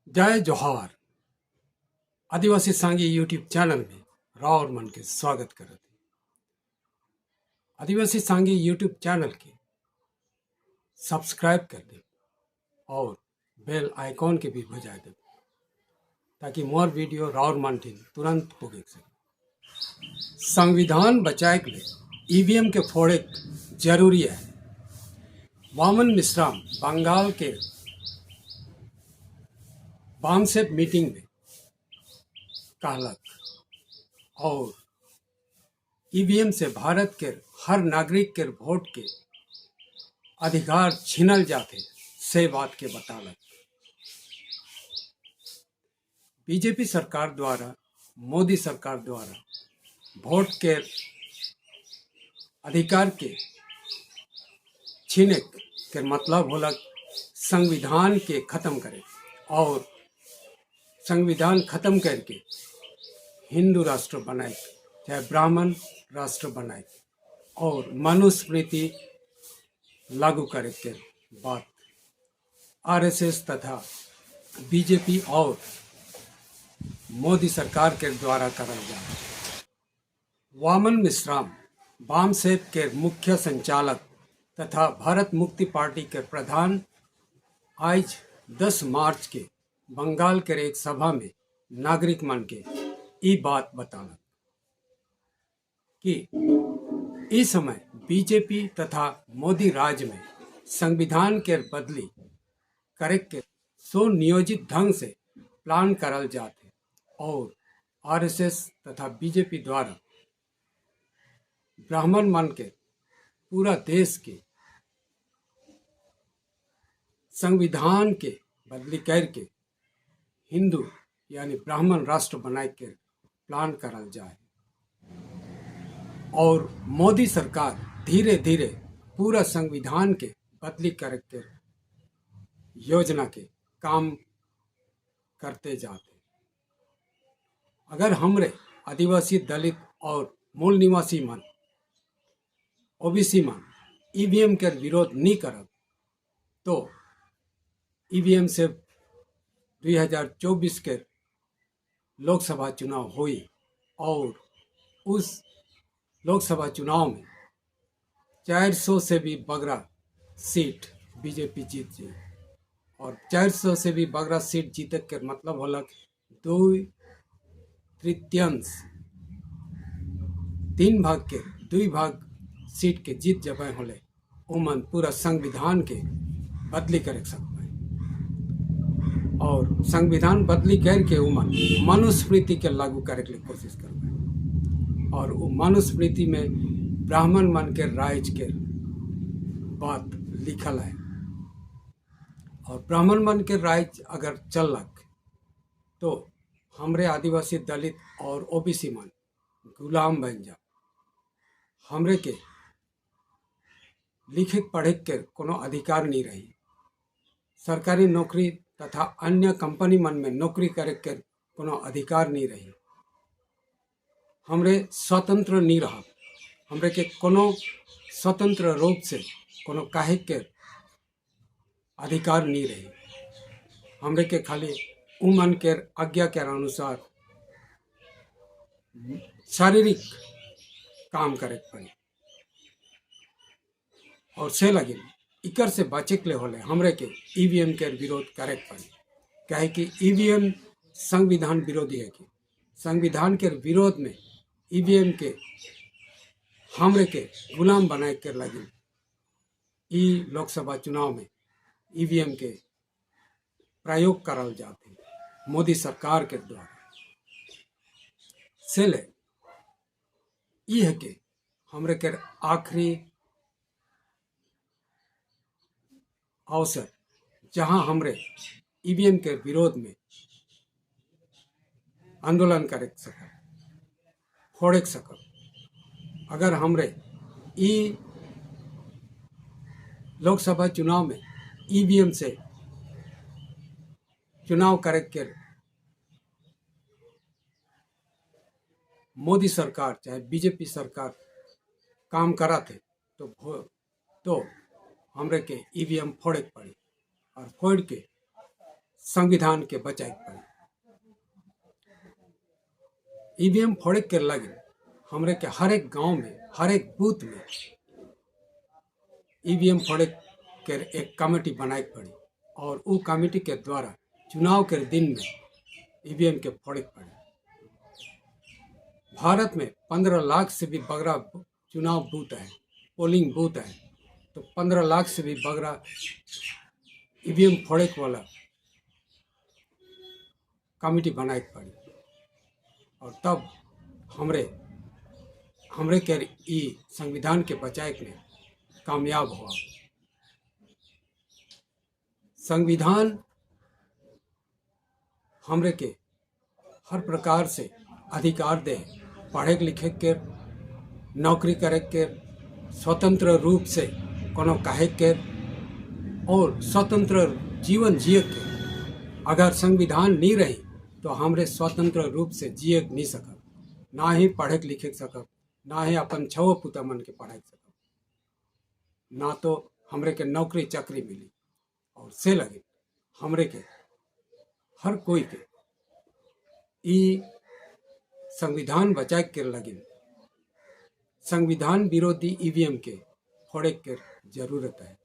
जय जोहार। आदिवासी सांगी यूट्यूब चैनल में राव मन के स्वागत करते। आदिवासी सांगी यूट्यूब चैनल के सब्सक्राइब कर दे और बेल आइकॉन के भी बजा दे ताकि मोर वीडियो राव मन तुरंत हो सके। संविधान बचाए के लिए ईवीएम के फोड़े जरूरी है। वामन मिश्राम बंगाल के बामसेप मीटिंग में कहलक और ईवीएम से भारत के हर नागरिक के वोट के अधिकार छीनल जाते से बात के बतालक। बीजेपी सरकार द्वारा मोदी सरकार द्वारा वोट के अधिकार के छीने के मतलब होलक संविधान के खत्म करे और संविधान खत्म करके हिंदू राष्ट्र बनाए चाहे ब्राह्मण राष्ट्र बनाए और मनुस्मृति लागू करे के बात आरएसएस तथा बीजेपी और मोदी सरकार के द्वारा करल जाए। वामन मिश्राम बामसेप के मुख्य संचालक तथा भारत मुक्ति पार्टी के प्रधान आज 10 मार्च के बंगाल के एक सभा में नागरिक मन के ई बात बताना कि इस समय बीजेपी तथा मोदी राज में संविधान के बदली करे के सुनियोजित ढंग से प्लान करल जाते और आरएसएस तथा बीजेपी द्वारा ब्राह्मण मन के पूरा देश के संविधान के बदली करके हिंदू यानी ब्राह्मण राष्ट्र बनाए के प्लान करल जाए और मोदी सरकार धीरे धीरे पूरा संविधान के बदली करके योजना के काम करते जाते। अगर हमरे आदिवासी दलित और मूल निवासी मन ओबीसी मन ईवीएम के विरोध नहीं करब तो ईवीएम से 2024 के लोकसभा चुनाव हुई और उस लोकसभा चुनाव में 400 से भी बगरा सीट बीजेपी जीत जी और 400 से भी बगरा सीट जीते के मतलब होलक 2/3 3 भाग के 2 भाग सीट के जीत जब होले उमन पूरा संविधान के बदली कर सकते और संविधान बदली करके उमन मनुस्मृति के लागू करे के कोशिश करबे और वो मनुस्मृति में ब्राह्मण मन के राज के बात लिखल है और ब्राह्मण मन के राज अगर चलक तो हमरे आदिवासी दलित और ओबीसी मन गुलाम बन जा। हमरे के लिखे पढ़े के कोनो अधिकार नहीं रही। सरकारी नौकरी तथा अन्य कंपनी मन में नौकरी करे के कोनो अधिकार नहीं रही। हमरे स्वतंत्र नहीं रहा। हमरे के कोनो स्वतंत्र रूप से कोनो काहे के अधिकार नहीं रही। हमरे के खाली उमन के आज्ञा के अनुसार शारीरिक काम करे पड़े और से लगे इकर से बचे के लिए होले हमरे के ईवीएम के विरोध करे पड़े कहे कि ईवीएम संविधान विरोधी है कि संविधान के विरोध में ईवीएम के हमरे के गुलाम बनाए के लगे ई लोकसभा चुनाव में ईवीएम के प्रयोग करल जाते मोदी सरकार के द्वारा से ले है कि हमरे के आखिरी अवसर जहां हमरे ईवीएम के विरोध में आंदोलन करे सकब फोड़े सकब। अगर हमरे ई लोकसभा चुनाव में ईवीएम से चुनाव करे के मोदी सरकार चाहे बीजेपी सरकार काम करा थे तो हमरे के ईवीएम फोड़े पड़े और फोड़ के संविधान के बचाए पड़े। ईवीएम फोड़े के लगे हमरे के हर एक गांव में, हर एक बूथ में ईवीएम फोड़े के एक कमेटी बनाए पड़ी और वो कमेटी के द्वारा चुनाव के दिन में ईवीएम के फोड़े पड़े। भारत में 15 लाख से भी बगरा चुनाव बूथ है, पोलिंग बूथ है, तो 15 लाख से भी बगरा ईवीएम फोड़े वाला कमेटी बनाए पड़ी और तब हमरे के ई संविधान के बचाए में कामयाब हुआ। संविधान हमरे के हर प्रकार से अधिकार दे, पढ़े लिखे के, नौकरी करे के, स्वतंत्र रूप से कोनो कहे के और स्वतंत्र जीवन जिए के। अगर संविधान नहीं रही तो हमरे स्वतंत्र रूप से जिए नहीं सकब, ना ही पढ़े लिखे सकब, ना ही अपन छो पुता मन के पढ़ा सकब, ना तो हमरे के नौकरी चाकरी मिली। और से लगे हमरे के हर कोई के ई संविधान बचाए के लगे संविधान विरोधी ईवीएम के फोड़े के जरूरत है।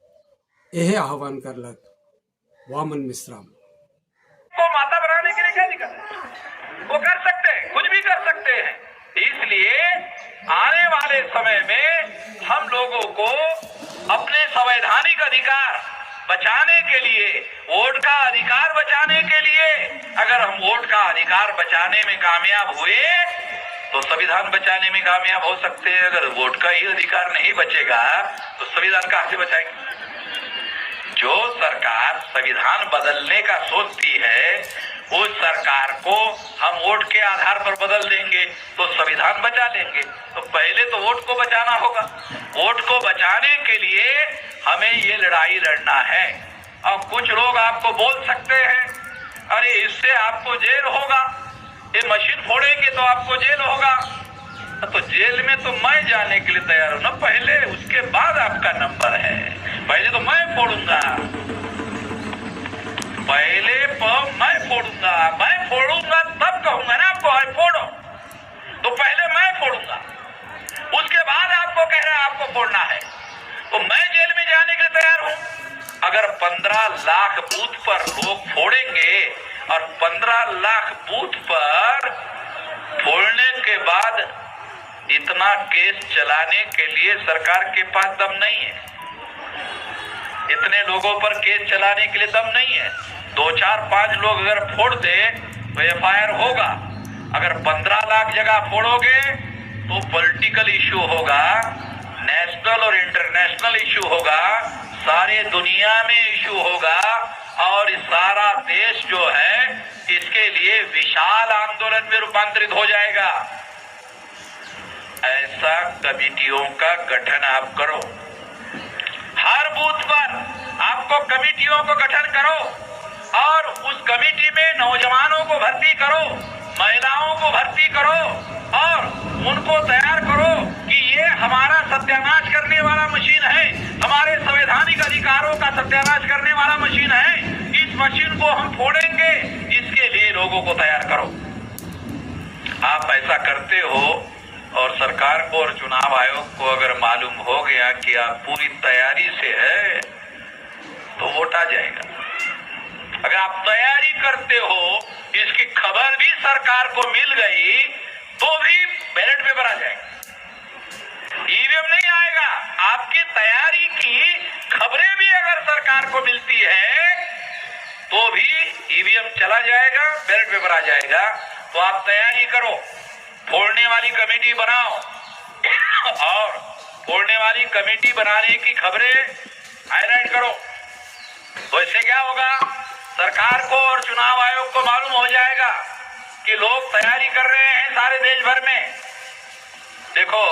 यह आह्वान करलक वामन मिश्रा। को माता बनाने के लिए क्या दिक्कत है? वो कर सकते हैं, कुछ भी कर सकते हैं। इसलिए आने वाले समय में हम लोगों को अपने संवैधानिक अधिकार बचाने के लिए, वोट का अधिकार बचाने के लिए, अगर हम वोट का अधिकार बचाने में कामयाब हुए तो संविधान बचाने में कामयाब हो सकते हैं। अगर वोट का ही अधिकार नहीं बचेगा तो संविधान कहां से बचाएंगे? जो सरकार संविधान बदलने का सोचती है उस सरकार को हम वोट के आधार पर बदल देंगे तो संविधान बचा लेंगे। तो पहले तो वोट को बचाना होगा। वोट को बचाने के लिए हमें ये लड़ाई लड़ना है। और कुछ लोग आपको बोल सकते हैं अरे इससे आपको जेल होगा, ये मशीन फोड़ेंगे तो आपको जेल होगा। तो जेल में तो मैं जाने के लिए तैयार हूं ना पहले, उसके बाद आपका नंबर है। पहले तो मैं फोड़ूंगा, पहले मैं फोड़ूंगा तब कहूंगा ना आपको है फोड़ो। तो पहले मैं फोड़ूंगा, उसके बाद आपको कह रहा है आपको फोड़ना है। तो मैं जेल में जाने के लिए तैयार हूं। अगर 15 लाख बूथ पर लोग फोड़ेंगे और 15 लाख बूथ पर फोड़ने के बाद इतना केस चलाने के लिए सरकार के पास दम नहीं है, इतने लोगों पर केस चलाने के लिए दम नहीं है। 2, 4, 5 लोग अगर फोड़ दे तो एफआईआर होगा। अगर 15 लाख जगह फोड़ोगे तो पॉलिटिकल इश्यू होगा, नेशनल और इंटरनेशनल इश्यू होगा, सारे दुनिया में इश्यू होगा और सारा देश जो है इसके लिए विशाल आंदोलन में रूपांतरित हो जाएगा। ऐसा कमेटियों का गठन आप करो, हर बूथ पर आपको कमेटियों को गठन करो और उस कमेटी में नौजवानों को भर्ती करो, महिलाओं को भर्ती करो और उनको तैयार करो कि ये हमारा सत्यानाश करने वाला मशीन है, हमारे संवैधानिक अधिकारों का सत्यानाश करने वाला मशीन है, इस मशीन को हम फोड़ेंगे। इसके लिए लोगों को तैयार करो। आप ऐसा करते हो और सरकार को और चुनाव आयोग को अगर मालूम हो गया कि आप पूरी तैयारी से है तो वोट आ जाएगा। अगर आप तैयारी करते हो, इसकी खबर भी सरकार को मिल गई तो भी बैलेट पेपर आ जाएगा, ईवीएम नहीं आएगा। आपकी तैयारी की खबरें भी अगर सरकार को मिलती है तो भी ईवीएम चला जाएगा, बैलेट पेपर आ जाएगा। तो आप तैयारी करो, फोड़ने वाली कमेटी बनाओ और फोड़ने वाली कमेटी बनाने की खबरें हाईलाइट करो। तो इससे क्या होगा, सरकार को और चुनाव आयोग को मालूम हो जाएगा कि लोग तैयारी कर रहे हैं सारे देश भर में। देखो,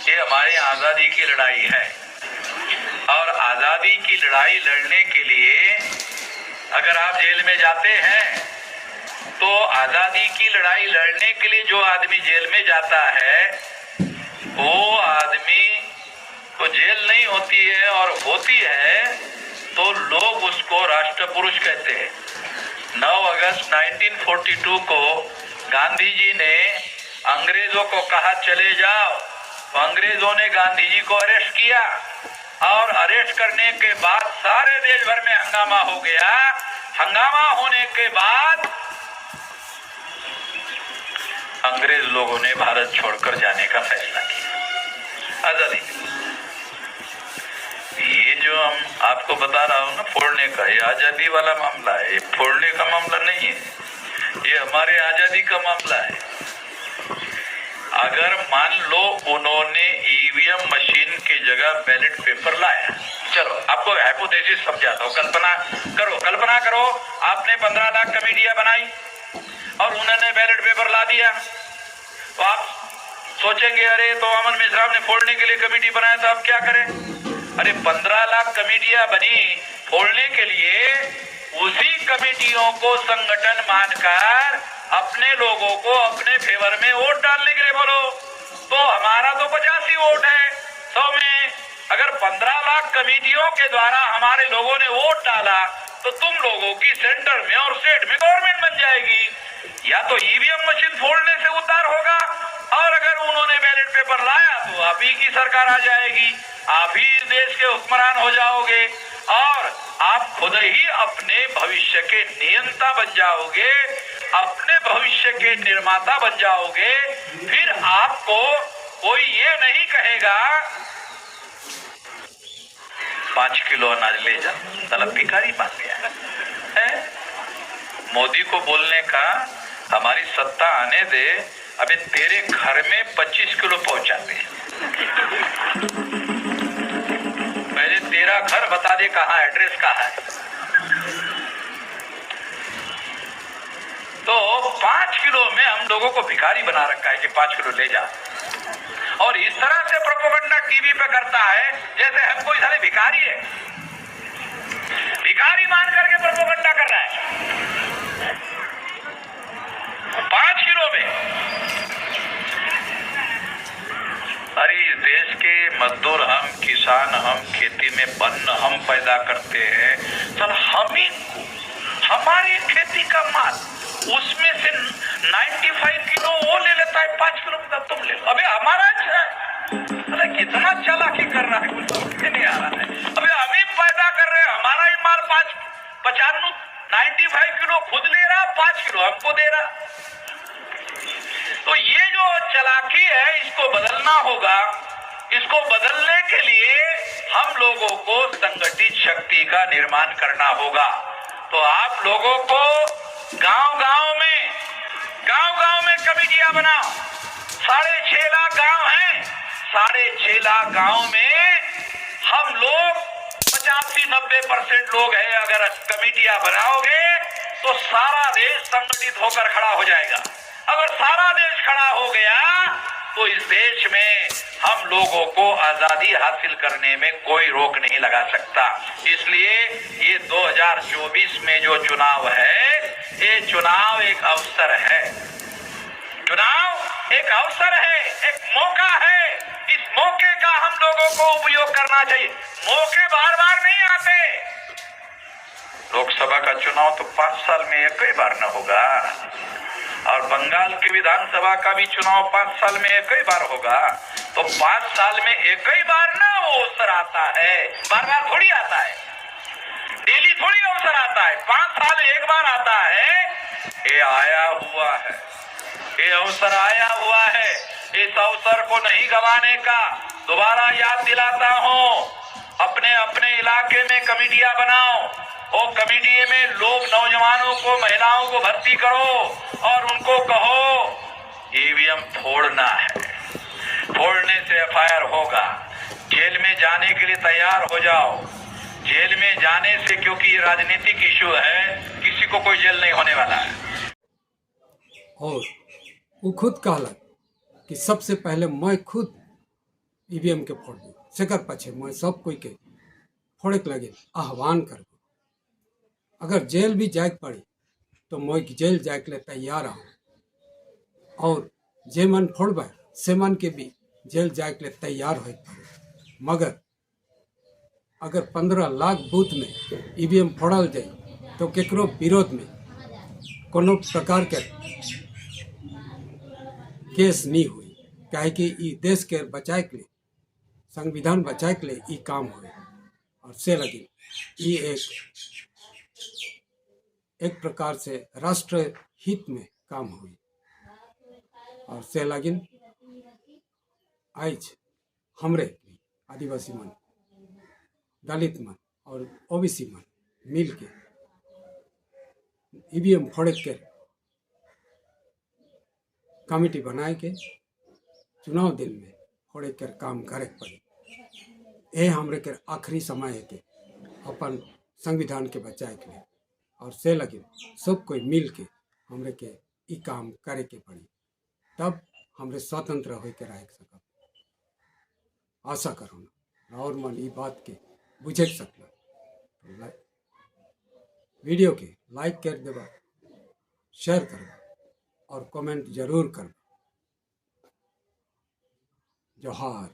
ये हमारी आजादी की लड़ाई है और आजादी की लड़ाई लड़ने के लिए अगर आप जेल में जाते हैं तो आजादी की लड़ाई लड़ने के लिए जो आदमी जेल में जाता है वो आदमी को जेल नहीं होती है और होती है तो लोग उसको राष्ट्र पुरुष कहते हैं। 9 अगस्त 1942 को गांधी जी ने अंग्रेजों को कहा चले जाओ, तो अंग्रेजों ने गांधी जी को अरेस्ट किया और अरेस्ट करने के बाद सारे देश भर में हंगामा हो गया। हंगामा होने के बाद अंग्रेज लोगों ने भारत छोड़कर जाने का फैसला किया। आजादी ये जो हम आपको बता रहा हूं ना फोड़ने का, ये आजादी वाला मामला है, ये फोड़ने का मामला नहीं है, ये हमारे आजादी का मामला है। अगर मान लो उन्होंने ईवीएम मशीन की जगह बैलेट पेपर लाया, चलो आपको हाइपोथेसिस समझाता हूँ, कल्पना करो आपने 15 लाख कमेटियां बनाई और उन्होंने बैलेट पेपर ला दिया, तो आप सोचेंगे अरे तो अमन मिश्रा ने फोड़ने के लिए कमेटी बनाया था, अब क्या करें? अरे 15 लाख कमेटियां बनी फोड़ने के लिए, उसी कमेटियों को संगठन मानकर अपने लोगों को अपने फेवर में वोट डालने के लिए बोलो। तो हमारा तो 85 वोट है 100 में। अगर 15 लाख कमेटियों के द्वारा हमारे लोगों ने वोट डाला तो तुम लोगों की सेंटर में और स्टेट में गवर्नमेंट बन जाएगी। या तो ईवीएम मशीन फोड़ने से उद्धार होगा, और अगर उन्होंने बैलेट पेपर लाया तो आप ही की सरकार आ जाएगी, आप ही देश के हुक्मरान हो जाओगे और आप खुद ही अपने भविष्य के नियंता बन जाओगे, अपने भविष्य के निर्माता बन जाओगे। फिर आपको कोई ये नहीं कहेगा 5 किलो अनाज ले जा, तलब भिखारी बन गया है। मोदी को बोलने का हमारी सत्ता आने दे, अबे तेरे घर में 25 किलो पहुंचाते हैं, पहले तेरा घर बता दे कहाँ, एड्रेस कहाँ है। तो 5 किलो में हम लोगों को भिखारी बना रखा है कि 5 किलो ले जा, और इस तरह से प्रोपेगेंडा टीवी पे करता है जैसे हम कोई सारे भिखारी है, भिखारी मान करके प्रोपेगेंडा कर रहा है 5 किलो में। अरे इस देश के मजदूर हम, किसान हम, खेती में अन्न हम पैदा करते हैं, चल हम ही हमारी खेती का माल उसमें से 95 किलो वो ले लेता है, 5 किलो का तुम ले लो। अबे हमारा अच्छा है, अरे कितना चालाकी कर रहा है, कुछ समझ नहीं आ रहा है। अबे हम ही पैदा कर रहे हैं, हमारा ही माल 95 किलो खुद ले रहा, 5 किलो हमको दे रहा। तो ये जो चालाकी है इसको बदलना होगा। इसको बदलने के लिए हम लोगों को संगठित शक्ति का निर्माण करना होगा। तो आप लोगों को गांव-गांव में कमेटियां बनाओ। 6.5 लाख गांव हैं, 6.5 लाख गांव में हम लोग 85-90% लोग हैं। अगर कमेटियां बनाओगे तो सारा देश संगठित होकर खड़ा हो जाएगा। अगर सारा देश खड़ा हो गया तो इस देश में हम लोगों को आजादी हासिल करने में कोई रोक नहीं लगा सकता। इसलिए ये 2024 में जो चुनाव है, ये चुनाव एक अवसर है, चुनाव एक अवसर है, एक मौका है। इस मौके का हम लोगों को उपयोग करना चाहिए। मौके बार बार नहीं आते। लोकसभा का चुनाव तो 5 साल में एक ही बार न होगा, और बंगाल की विधानसभा का भी चुनाव 5 साल में एक ही बार होगा। तो 5 साल में एक ही बार ना वो अवसर आता है, बार बार थोड़ी आता है, डेली थोड़ी अवसर आता है, 5 साल एक बार आता है। ये आया हुआ है, ये अवसर आया हुआ है। इस अवसर को नहीं गंवाने का दोबारा याद दिलाता हूँ। अपने अपने इलाके में कमेटियां बनाओ, और कमेटी में लोग, नौजवानों को, महिलाओं को भर्ती करो और उनको कहो ईवीएम फोड़ना है, फोड़ने से एफआईआर होगा, जेल में जाने के लिए तैयार हो जाओ। जेल में जाने से, क्योंकि ये राजनीतिक इशू है, किसी को कोई जेल नहीं होने वाला है। और वो खुद कहला कि सबसे पहले मैं खुद ईवीएम के फोड़ दूँ, सेकर पछे मैं सब कोई के फोड़े के लगे आह्वान कर। अगर जेल भी जाए पड़ी तो मैं जेल जाए के लिए तैयार हूँ, और जे मन फोड़ब से मन के भी जेल जाए के लिए तैयार हो पड़े। मगर अगर 15 लाख बूथ में ईवीएम फोड़ल जाए तो केकरो विरोध में कोनो प्रकार के केस नहीं हुई, काहे कि ई देश के बचाए के लिए, संविधान बचाए के लिए ई काम हुए। और से लगी ई एक प्रकार से राष्ट्र हित में काम हुई। और से लगिन आज हमरे आदिवासी मन, दलित मन और ओबीसी मन मिल के ईवीएम फोड़े के कमेटी बनाए के चुनाव दिन में फोड़े के काम करे पड़ी। ये हमरे के आखिरी समय है के अपन संविधान के बचाए के लिए। और से लगे सब कोई मिल के हमरे के ई काम करे के पड़ी, तब हमरे स्वतंत्र हो के रह सकब। आशा करो ना और मन ई बात के बुझे सकला। वीडियो के लाइक कर देबा, शेयर करबा और कमेंट जरूर करबा। जोहार।